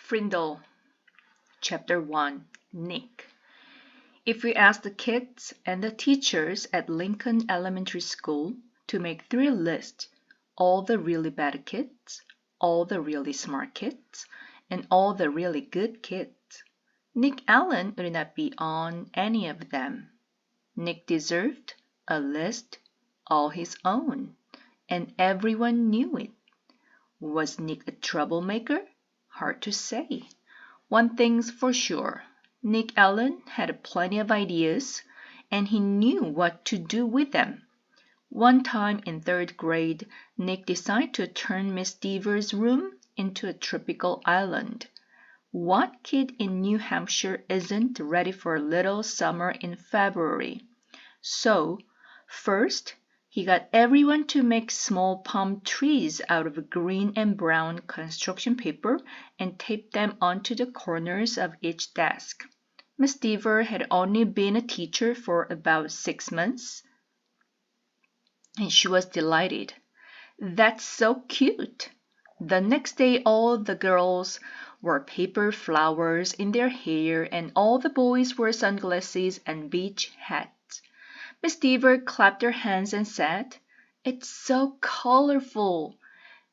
Findle Chapter 1 Nick. If we ask the kids and the teachers at Lincoln Elementary School to make 3 lists, all the really bad kids, all the really smart kids, and all the really good kids, Nick Allen would not be on any of them. Nick deserved a list all his own, and everyone knew it. Was Nick a troublemaker? Hard to say. One thing's for sure, Nick Allen had plenty of ideas, and he knew what to do with them. One time in 3rd grade, Nick decided to turn Miss Deaver's room into a tropical island. What kid in New Hampshire isn't ready for a little summer in February? So, first, he got everyone to make small palm trees out of green and brown construction paper and tape them onto the corners of each desk. Miss Deaver had only been a teacher for about 6 months, and she was delighted. "That's so cute!" The next day all the girls wore paper flowers in their hair and all the boys wore sunglasses and beach hats. Miss Deaver clapped her hands and said, "It's so colorful."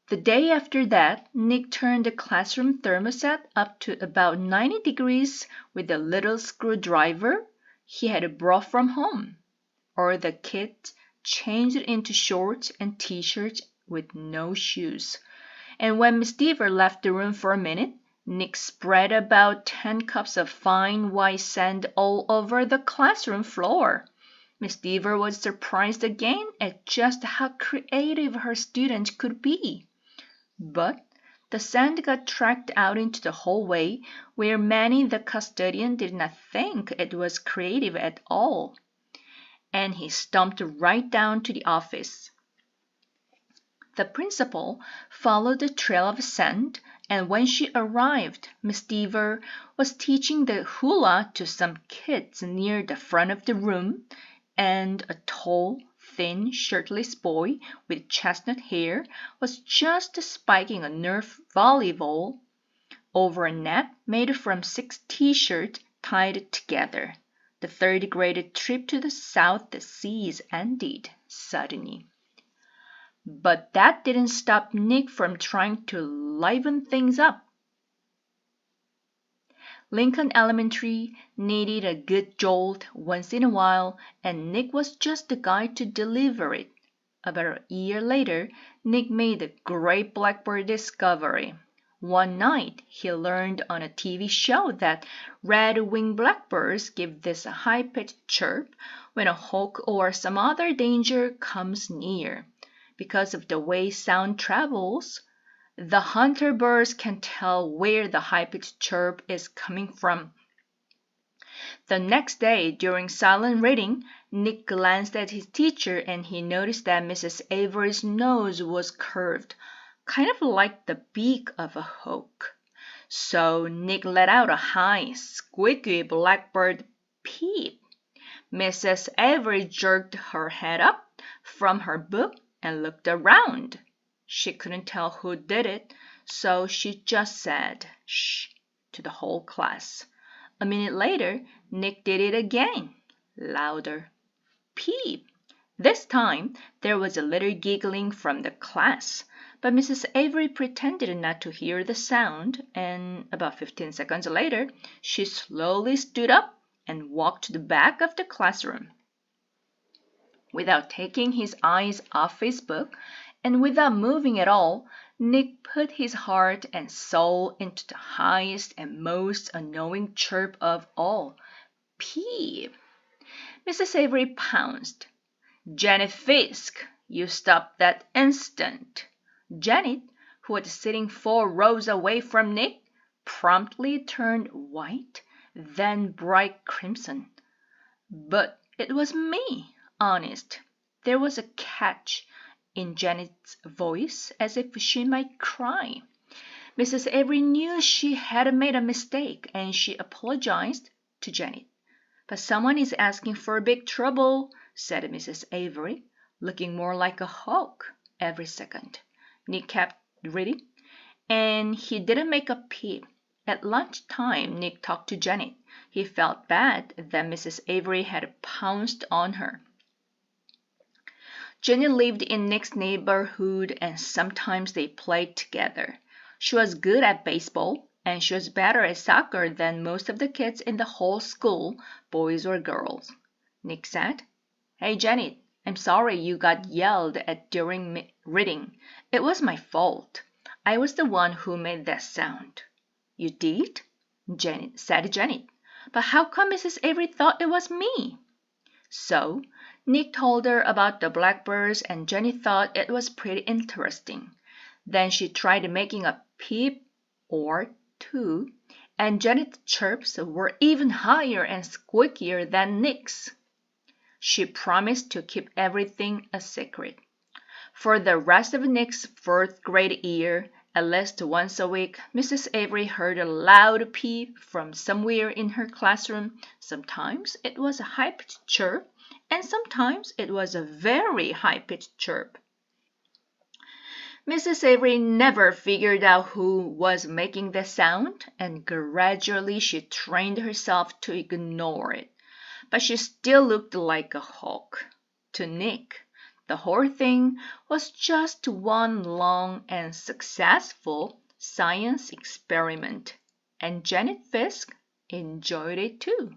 The day after that, Nick turned the classroom thermostat up to about 90 degrees with a little screwdriver he had brought from home. Or the kids changed into shorts and t-shirts with no shoes. And when Miss Deaver left the room for a minute, Nick spread about 10 cups of fine white sand all over the classroom floor. Miss Deaver was surprised again at just how creative her students could be. But the sand got tracked out into the hallway, where Manny the custodian did not think it was creative at all. And he stomped right down to the office. The principal followed the trail of sand, and when she arrived, Miss Deaver was teaching the hula to some kids near the front of the room, and a tall, thin, shirtless boy with chestnut hair was just spiking a Nerf volleyball over a net made from 6 t-shirts tied together. The 3rd grade trip to the South Seas ended suddenly. But that didn't stop Nick from trying to liven things up. Lincoln Elementary needed a good jolt once in a while, and Nick was just the guy to deliver it. About a year later, Nick made the great blackbird discovery. One night, he learned on a TV show that red-winged blackbirds give this high-pitched chirp when a hawk or some other danger comes near. Because of the way sound travels, the hunter birds can tell where the high-pitched chirp is coming from. The next day, during silent reading, Nick glanced at his teacher and he noticed that Mrs. Avery's nose was curved, kind of like the beak of a hawk. So Nick let out a high, squeaky blackbird peep. Mrs. Avery jerked her head up from her book and looked around. She couldn't tell who did it, so she just said, "Shh," to the whole class. A minute later, Nick did it again, louder. Peep! This time, there was a little giggling from the class, but Mrs. Avery pretended not to hear the sound, and about 15 seconds later, she slowly stood up and walked to the back of the classroom. Without taking his eyes off his book, and without moving at all, Nick put his heart and soul into the highest and most annoying chirp of all, peep. Mrs. Avery pounced. "Janet Fisk, you stop that instant." Janet, who was sitting 4 rows away from Nick, promptly turned white, then bright crimson. "But it was me, honest." There was a catch in Janet's voice, as if she might cry. Mrs. Avery knew she had made a mistake, and she apologized to Janet. "But someone is asking for big trouble," said Mrs. Avery, looking more like a hawk every second. Nick kept reading, and he didn't make a peep. At lunchtime, Nick talked to Janet. He felt bad that Mrs. Avery had pounced on her. Jenny lived in Nick's neighborhood and sometimes they played together. She was good at baseball and she was better at soccer than most of the kids in the whole school, boys or girls. Nick said, "Hey, Janet, I'm sorry you got yelled at during reading. It was my fault. I was the one who made that sound." "You did?" said Janet. "But how come Mrs. Avery thought it was me?" So Nick told her about the blackbirds and Jenny thought it was pretty interesting. Then she tried making a peep or two, and Janet's chirps were even higher and squeakier than Nick's. She promised to keep everything a secret. For the rest of Nick's fourth grade year, at least once a week, Mrs. Avery heard a loud peep from somewhere in her classroom. Sometimes it was a high-pitched chirp, and sometimes it was a very high-pitched chirp. Mrs. Avery never figured out who was making the sound, and gradually she trained herself to ignore it. But she still looked like a hawk. To Nick, the whole thing was just one long and successful science experiment, and Janet Fisk enjoyed it too.